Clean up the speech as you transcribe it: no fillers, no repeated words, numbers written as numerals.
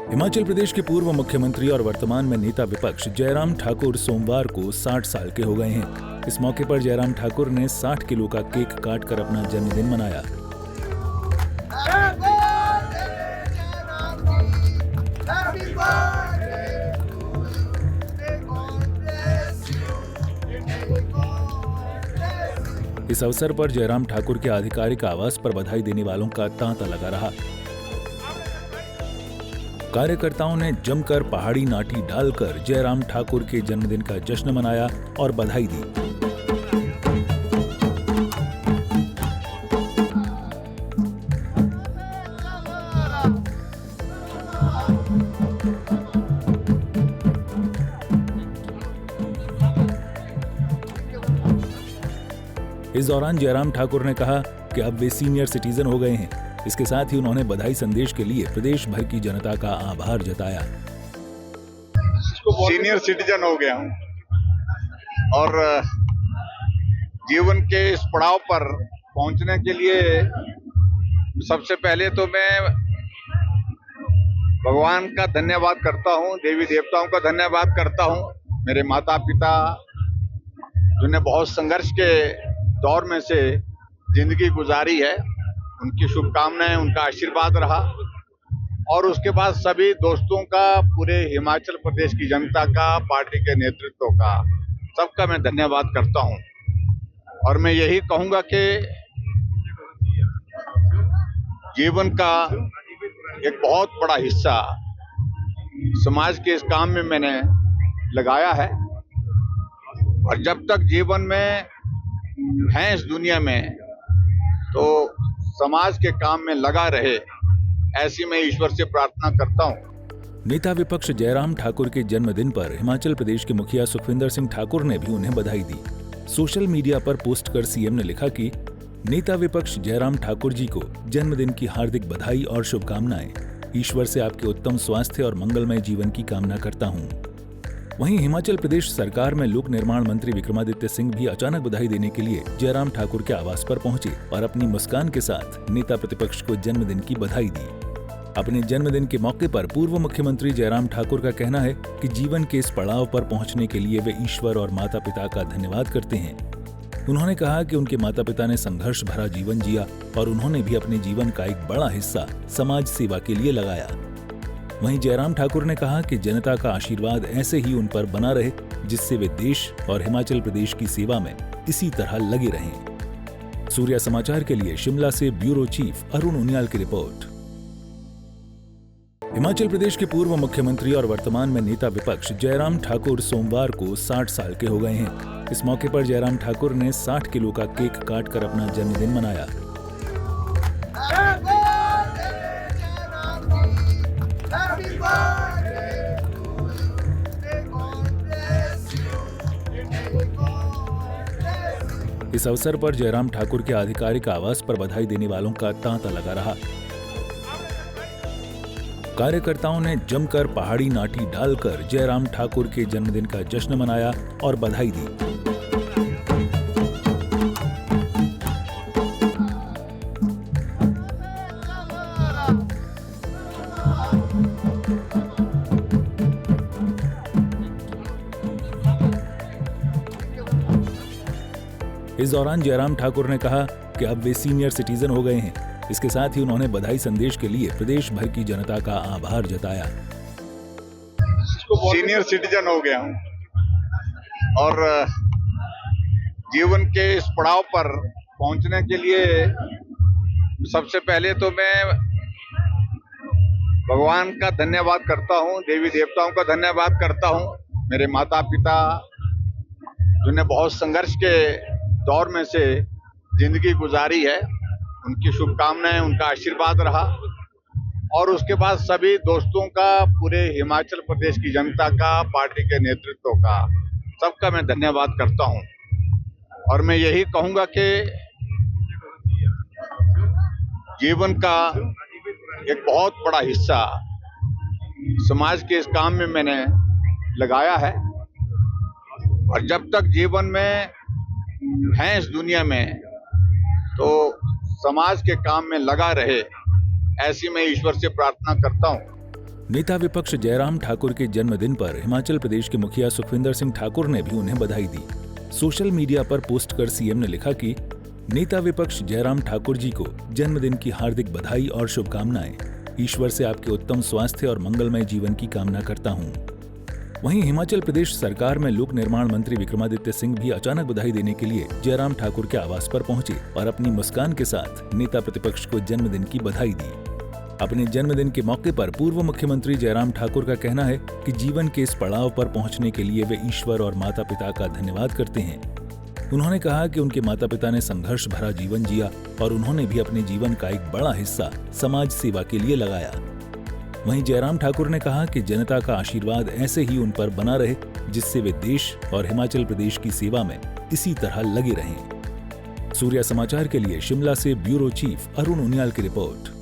हिमाचल प्रदेश के पूर्व मुख्यमंत्री और वर्तमान में नेता विपक्ष जयराम ठाकुर सोमवार को 60 साल के हो गए हैं। इस मौके पर जयराम ठाकुर ने 60 किलो का केक काटकर अपना जन्मदिन मनाया। इस अवसर पर जयराम ठाकुर के आधिकारिक आवास पर बधाई देने वालों का तांता लगा रहा। कार्यकर्ताओं ने जमकर पहाड़ी नाटी डालकर जयराम ठाकुर के जन्मदिन का जश्न मनाया और बधाई दी। इस दौरान जयराम ठाकुर ने कहा कि अब वे सीनियर सिटीजन हो गए हैं। इसके साथ ही उन्होंने बधाई संदेश के लिए प्रदेश भर की जनता का आभार जताया। सीनियर सिटीजन हो गया हूं और जीवन के इस पड़ाव पर पहुंचने के लिए सबसे पहले तो मैं भगवान का धन्यवाद करता हूं, देवी देवताओं का धन्यवाद करता हूं। मेरे माता पिता जिन्हें बहुत संघर्ष के दौर में से जिंदगी गुजारी है, उनकी शुभकामनाएं, उनका आशीर्वाद रहा। और उसके बाद सभी दोस्तों का, पूरे हिमाचल प्रदेश की जनता का, पार्टी के नेतृत्व का, सबका मैं धन्यवाद करता हूं। और मैं यही कहूंगा कि जीवन का एक बहुत बड़ा हिस्सा समाज के इस काम में मैंने लगाया है। और जब तक जीवन में हैं इस दुनिया में तो समाज के काम में लगा रहे, ऐसी मैं ईश्वर से प्रार्थना करता हूं। नेता विपक्ष जयराम ठाकुर के जन्मदिन पर हिमाचल प्रदेश के मुखिया सुखविंदर सिंह ठाकुर ने भी उन्हें बधाई दी। सोशल मीडिया पर पोस्ट कर सीएम ने लिखा कि नेता विपक्ष जयराम ठाकुर जी को जन्मदिन की हार्दिक बधाई और शुभकामनाएं। ईश्वर से आपके उत्तम स्वास्थ्य और मंगलमय जीवन की कामना करता हूं। वहीं हिमाचल प्रदेश सरकार में लोक निर्माण मंत्री विक्रमादित्य सिंह भी अचानक बधाई देने के लिए जयराम ठाकुर के आवास पर पहुंचे और अपनी मुस्कान के साथ नेता प्रतिपक्ष को जन्मदिन की बधाई दी। अपने जन्मदिन के मौके पर पूर्व मुख्यमंत्री जयराम ठाकुर का कहना है कि जीवन के इस पड़ाव पर पहुंचने के लिए वे ईश्वर और माता पिता का धन्यवाद करते हैं। उन्होंने कहा कि उनके माता पिता ने संघर्ष भरा जीवन जिया और उन्होंने भी अपने जीवन का एक बड़ा हिस्सा समाज सेवा के लिए लगाया। वहीं जयराम ठाकुर ने कहा कि जनता का आशीर्वाद ऐसे ही उन पर बना रहे, जिससे वे देश और हिमाचल प्रदेश की सेवा में इसी तरह लगे रहें। सूर्या समाचार के लिए शिमला से ब्यूरो चीफ अरुण उनियाल की रिपोर्ट। हिमाचल प्रदेश के पूर्व मुख्यमंत्री और वर्तमान में नेता विपक्ष जयराम ठाकुर सोमवार को 60 साल के हो गए हैं। इस मौके पर जयराम ठाकुर ने 60 किलो का केक काटकर अपना जन्मदिन मनाया। इस अवसर पर जयराम ठाकुर के आधिकारिक आवास पर बधाई देने वालों का तांता लगा रहा। कार्यकर्ताओं ने जमकर पहाड़ी नाटी डालकर जयराम ठाकुर के जन्मदिन का जश्न मनाया और बधाई दी। इस दौरान जयराम ठाकुर ने कहा कि अब वे सीनियर सिटीजन हो गए हैं। इसके साथ ही उन्होंने बधाई संदेश के लिए प्रदेश भर की जनता का आभार जताया। सीनियर सिटीजन हो गया हूं और जीवन के इस पड़ाव पर पहुंचने के लिए सबसे पहले तो मैं भगवान का धन्यवाद करता हूं, देवी देवताओं का धन्यवाद करता हूं। मेरे माता पिता जिन्हें बहुत संघर्ष के दौर में से जिंदगी गुजारी है, उनकी शुभकामनाएं, उनका आशीर्वाद रहा। और उसके बाद सभी दोस्तों का, पूरे हिमाचल प्रदेश की जनता का, पार्टी के नेतृत्व का, सबका मैं धन्यवाद करता हूं। और मैं यही कहूंगा कि जीवन का एक बहुत बड़ा हिस्सा समाज के इस काम में मैंने लगाया है। और जब तक जीवन में हैं इस दुनिया में तो समाज के काम में लगा रहे, ऐसी मैं ईश्वर से प्रार्थना करता हूं। नेता विपक्ष जयराम ठाकुर के जन्मदिन पर हिमाचल प्रदेश के मुखिया सुखविंदर सिंह ठाकुर ने भी उन्हें बधाई दी। सोशल मीडिया पर पोस्ट कर सीएम ने लिखा कि नेता विपक्ष जयराम ठाकुर जी को जन्मदिन की हार्दिक बधाई और शुभकामनाएं। ईश्वर से आपके उत्तम स्वास्थ्य और मंगलमय जीवन की कामना करता हूं। वहीं हिमाचल प्रदेश सरकार में लोक निर्माण मंत्री विक्रमादित्य सिंह भी अचानक बधाई देने के लिए जयराम ठाकुर के आवास पर पहुंचे और अपनी मुस्कान के साथ नेता प्रतिपक्ष को जन्मदिन की बधाई दी। अपने जन्मदिन के मौके पर पूर्व मुख्यमंत्री जयराम ठाकुर का कहना है कि जीवन के इस पड़ाव पर पहुंचने के लिए वे ईश्वर और माता पिता का धन्यवाद करते हैं। उन्होंने कहा कि उनके माता पिता ने संघर्ष भरा जीवन जिया और उन्होंने भी अपने जीवन का एक बड़ा हिस्सा समाज सेवा के लिए लगाया। वहीं जयराम ठाकुर ने कहा कि जनता का आशीर्वाद ऐसे ही उन पर बना रहे, जिससे वे देश और हिमाचल प्रदेश की सेवा में इसी तरह लगे रहें। सूर्या समाचार के लिए शिमला से ब्यूरो चीफ अरुण उनियाल की रिपोर्ट।